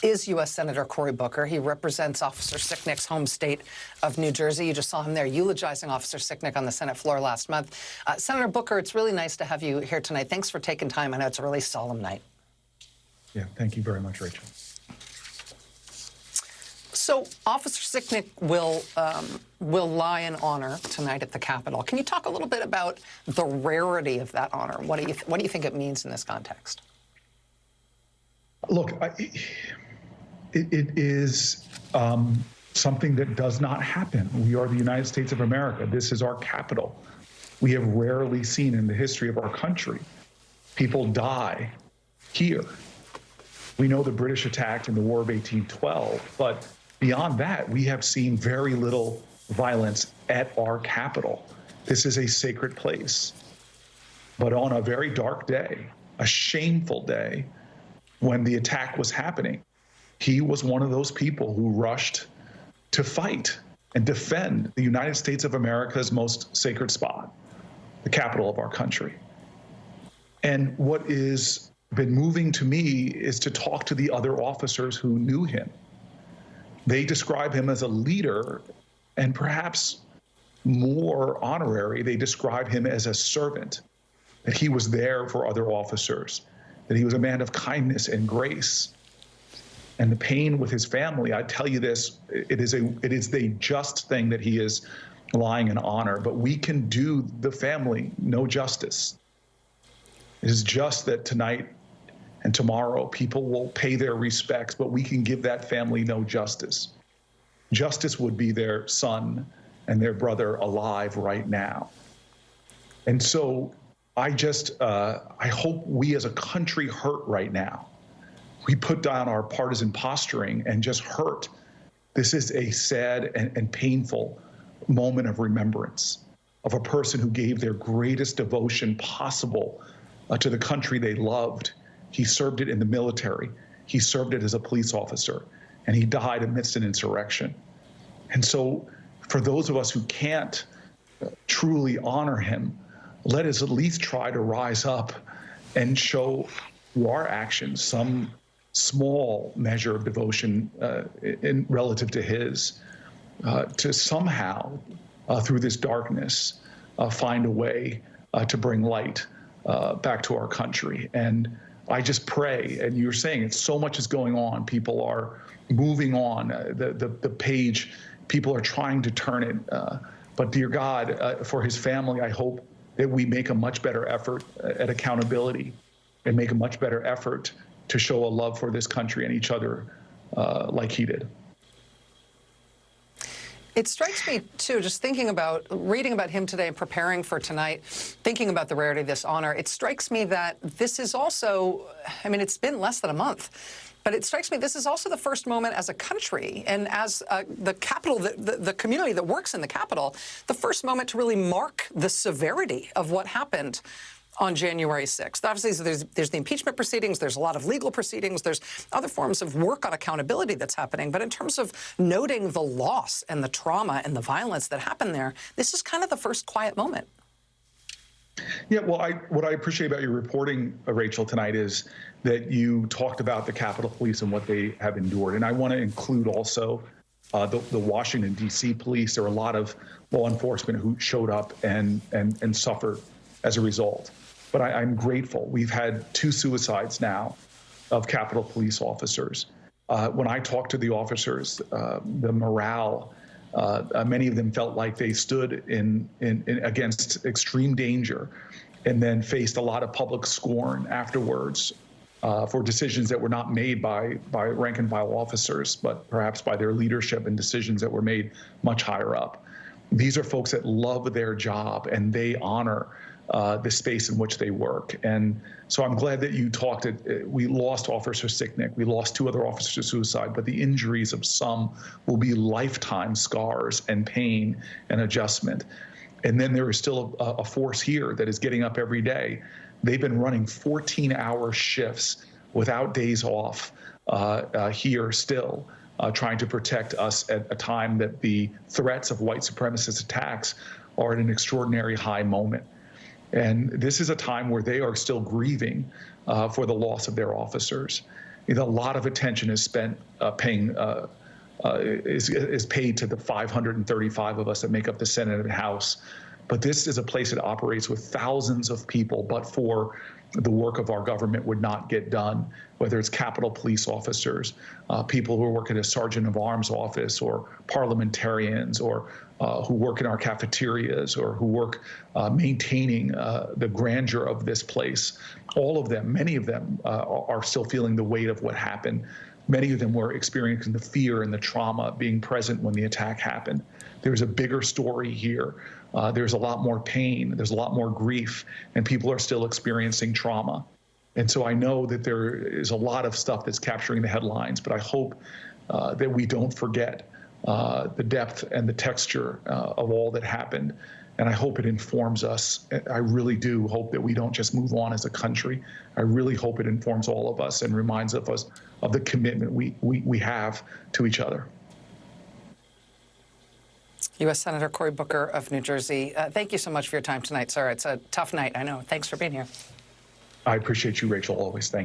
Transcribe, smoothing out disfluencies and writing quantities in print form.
is U.S. Senator Cory Booker. He represents Officer Sicknick's home state of New Jersey. You just saw him there eulogizing Officer Sicknick on the Senate floor last month. Senator Booker, it's really nice to have you here tonight. Thanks for taking time. I know it's a really solemn night. Yeah, thank you very much, Rachel. So Officer Sicknick will lie in honor tonight at the Capitol. Can you talk a little bit about the rarity of that honor? What do you think it means in this context? Look, it is something that does not happen. We are the United States of America. This is our capital. We have rarely seen in the history of our country people die here. We know the British attacked in the War of 1812, but beyond that, we have seen very little violence at our capital. This is a sacred place. But on a very dark day, a shameful day, when the attack was happening, he was one of those people who rushed to fight and defend the United States of America's most sacred spot, the capital of our country. And what has been moving to me is to talk to the other officers who knew him. They describe him as a leader, and perhaps more honorary, they describe him as a servant, that he was there for other officers, that he was a man of kindness and grace. And the pain with his family, I tell you this, it is the just thing that he is lying in honor, but we can do the family no justice. It is just that tonight and tomorrow people will pay their respects, but we can give that family no justice. Justice would be their son and their brother alive right now. And so I hope we as a country hurt right now. We put down our partisan posturing and just hurt. This is a sad and painful moment of remembrance of a person who gave their greatest devotion possible to the country they loved. He served it in the military. He served it as a police officer, and he died amidst an insurrection. And so for those of us who can't truly honor him, let us at least try to rise up and show through our actions some small measure of devotion relative to his, to somehow, through this darkness, find a way to bring light back to our country. And I just pray, and you're saying it, so much is going on. People are moving on the page. People are trying to turn it. But dear God, for his family, I hope that we make a much better effort at accountability and make a much better effort to show a love for this country and each other like he did. It strikes me, too, just reading about him today and preparing for tonight, thinking about the rarity of this honor, it strikes me that this is also, I mean, it's been less than a month, but it strikes me this is also the first moment as a country and as the capital, the community that works in the Capitol, the first moment to really mark the severity of what happened on January 6th. Obviously, there's the impeachment proceedings, there's a lot of legal proceedings, there's other forms of work on accountability that's happening. But in terms of noting the loss and the trauma and the violence that happened there, this is kind of the first quiet moment. Yeah, well, what I appreciate about your reporting, Rachel, tonight is that you talked about the Capitol Police and what they have endured. And I want to include also the Washington, D.C. police. There are a lot of law enforcement who showed up and suffered as a result. But I'm grateful. We've had 2 suicides now of Capitol Police officers. When I talked to the officers, the morale, many of them felt like they stood against extreme danger and then faced a lot of public scorn afterwards for decisions that were not made by rank and file officers, but perhaps by their leadership and decisions that were made much higher up. These are folks that love their job and they honor the space in which they work. And so I'm glad that you talked. We lost Officer Sicknick. We lost 2 other officers to suicide, but the injuries of some will be lifetime scars and pain and adjustment. And then there is still a force here that is getting up every day. They've been running 14-hour shifts without days off here still, trying to protect us at a time that the threats of white supremacist attacks are at an extraordinary high moment. And this is a time where they are still grieving for the loss of their officers. A lot of attention is spent is paid to the 535 of us that make up the Senate and House. But this is a place that operates with thousands of people, but for the work of our government would not get done, whether it's Capitol Police officers, people who work at a Sergeant of Arms office, or parliamentarians, or who work in our cafeterias, or who work maintaining the grandeur of this place. All of them, many of them, are still feeling the weight of what happened. Many of them were experiencing the fear and the trauma being present when the attack happened. There's a bigger story here. There's a lot more pain. There's a lot more grief, and people are still experiencing trauma. And so I know that there is a lot of stuff that's capturing the headlines, but I hope that we don't forget the depth and the texture of all that happened. And I hope it informs us. I really do hope that we don't just move on as a country. I really hope it informs all of us and reminds of us of the commitment we have to each other. U.S. Senator Cory Booker of New Jersey, thank you so much for your time tonight, sir. It's a tough night, I know. Thanks for being here. I appreciate you, Rachel, always. Thank you.